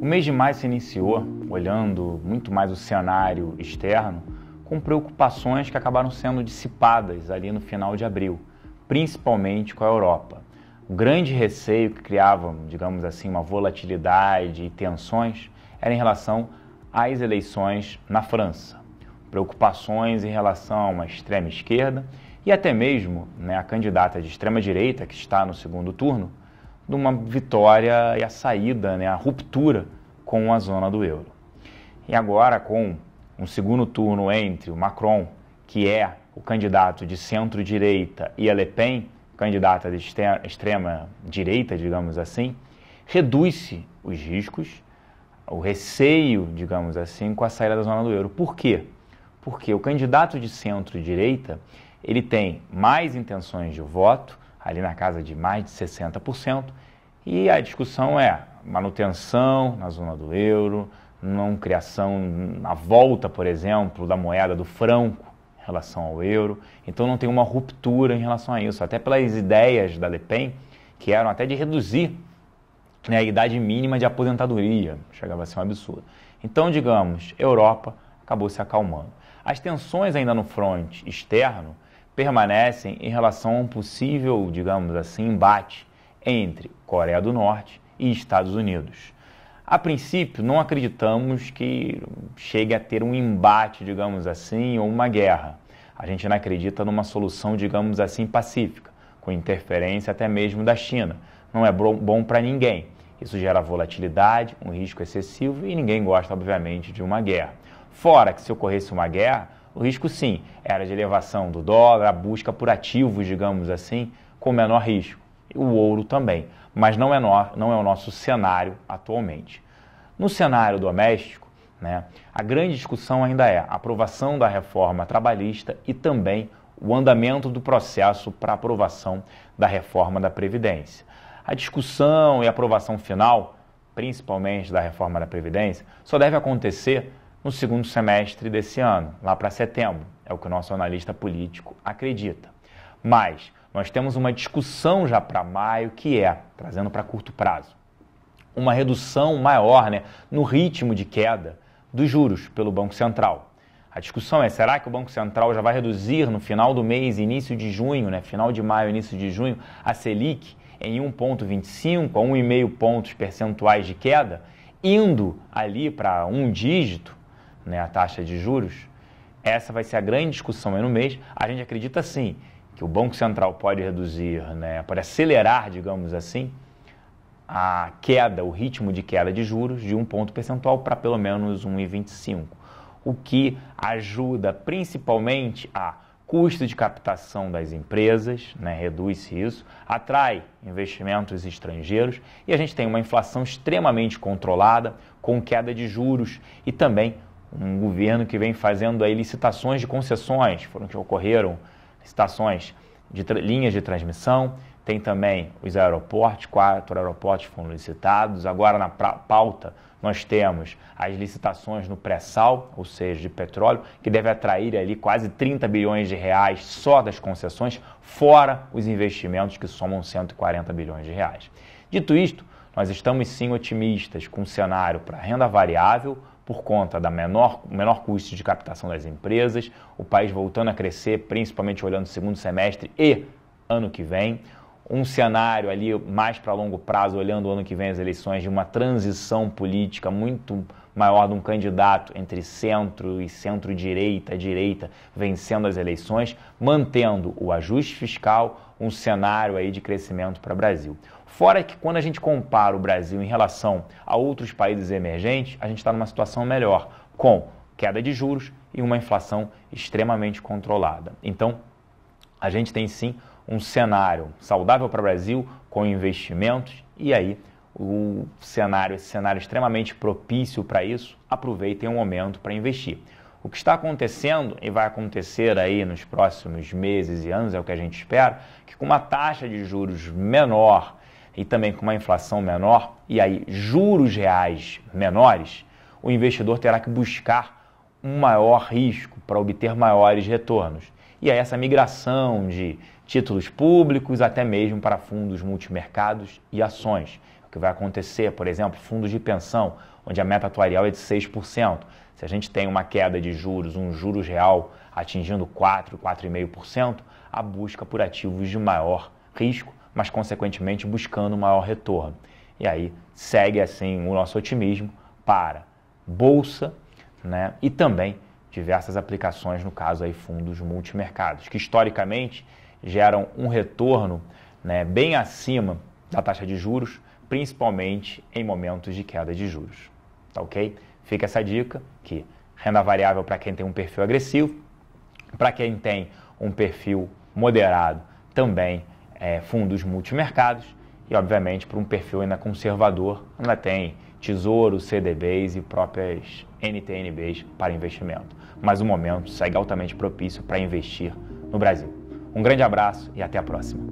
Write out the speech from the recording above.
O mês de maio se iniciou olhando muito mais o cenário externo, com preocupações que acabaram sendo dissipadas ali no final de abril, principalmente com a Europa. O grande receio que criava, digamos assim, uma volatilidade e tensões era em relação às eleições na França. Preocupações em relação a uma extrema esquerda e até mesmo a candidata de extrema direita, que está no segundo turno, de uma vitória e a saída, a ruptura com a zona do euro. E agora, com um segundo turno entre o Macron, que é o candidato de centro-direita, e a Le Pen, candidata de extrema-direita, digamos assim, reduz-se os riscos, o receio, digamos assim, com a saída da zona do euro. Por quê? Porque o candidato de centro-direita, ele tem mais intenções de voto, ali na casa de mais de 60%, e a discussão é manutenção na zona do euro, não criação, a volta, por exemplo, da moeda do franco em relação ao euro. Então não tem uma ruptura em relação a isso, até pelas ideias da Le Pen, que eram até de reduzir a idade mínima de aposentadoria, chegava a ser um absurdo. Então, digamos, Europa acabou se acalmando. As tensões ainda no fronte externo permanecem em relação a um possível, digamos assim, embate entre Coreia do Norte e Estados Unidos. A princípio, não acreditamos que chegue a ter um embate, digamos assim, ou uma guerra. A gente não acredita numa solução, digamos assim, pacífica, com interferência até mesmo da China. Não é bom para ninguém. Isso gera volatilidade, um risco excessivo e ninguém gosta, obviamente, de uma guerra. Fora que se ocorresse uma guerra, o risco sim era de elevação do dólar, a busca por ativos, digamos assim, com menor risco. O ouro também, mas não é o nosso cenário atualmente. No cenário doméstico, a grande discussão ainda é a aprovação da reforma trabalhista e também o andamento do processo para aprovação da reforma da Previdência. A discussão e aprovação final, principalmente da reforma da Previdência, só deve acontecer no segundo semestre desse ano, lá para setembro, é o que o nosso analista político acredita. Mas nós temos uma discussão já para maio que é, trazendo para curto prazo, uma redução maior no ritmo de queda dos juros pelo Banco Central. A discussão é, será que o Banco Central já vai reduzir no final do mês, início de junho, final de maio, início de junho, a Selic em 1,25 a 1,5 pontos percentuais de queda, indo ali para um dígito, a taxa de juros? Essa vai ser a grande discussão aí no mês. A gente acredita sim que o Banco Central pode reduzir, pode acelerar, digamos assim, a queda, o ritmo de queda de juros de 1 ponto percentual para pelo menos 1,25, o que ajuda principalmente a custo de captação das empresas, reduz-se isso, atrai investimentos estrangeiros e a gente tem uma inflação extremamente controlada, com queda de juros e também um governo que vem fazendo aí licitações de concessões, que ocorreram licitações de linhas de transmissão, tem também os aeroportos, 4 aeroportos foram licitados. Agora na pauta nós temos as licitações no pré-sal, ou seja, de petróleo, que deve atrair ali quase 30 bilhões de reais só das concessões, fora os investimentos que somam 140 bilhões de reais. Dito isto, nós estamos sim otimistas com um cenário para renda variável, por conta da menor custo de captação das empresas, o país voltando a crescer, principalmente olhando o segundo semestre e ano que vem, um cenário ali mais para longo prazo, olhando o ano que vem as eleições, de uma transição política muito maior de um candidato entre centro e centro-direita, direita, vencendo as eleições, mantendo o ajuste fiscal, um cenário aí de crescimento para o Brasil. Fora que quando a gente compara o Brasil em relação a outros países emergentes, a gente está numa situação melhor, com queda de juros e uma inflação extremamente controlada. Então, a gente tem sim um cenário saudável para o Brasil, com investimentos, e aí esse cenário extremamente propício para isso, aproveitem o momento para investir. O que está acontecendo e vai acontecer aí nos próximos meses e anos, é o que a gente espera, que com uma taxa de juros menor e também com uma inflação menor, e aí juros reais menores, o investidor terá que buscar um maior risco para obter maiores retornos. E aí essa migração de títulos públicos até mesmo para fundos multimercados e ações. O que vai acontecer, por exemplo, fundos de pensão, onde a meta atuarial é de 6%. Se a gente tem uma queda de juros, um juros real atingindo 4%, 4,5%, a busca por ativos de maior risco, mas consequentemente buscando maior retorno. E aí segue assim o nosso otimismo para bolsa, né, e também diversas aplicações, no caso aí fundos multimercados, que historicamente geram um retorno, né, bem acima da taxa de juros, principalmente em momentos de queda de juros. Tá ok? Fica essa dica que renda variável para quem tem um perfil agressivo, para quem tem um perfil moderado também fundos multimercados e obviamente para um perfil ainda conservador, ainda tem Tesouro, CDBs e próprias NTNBs para investimento. Mas o momento segue altamente propício para investir no Brasil. Um grande abraço e até a próxima.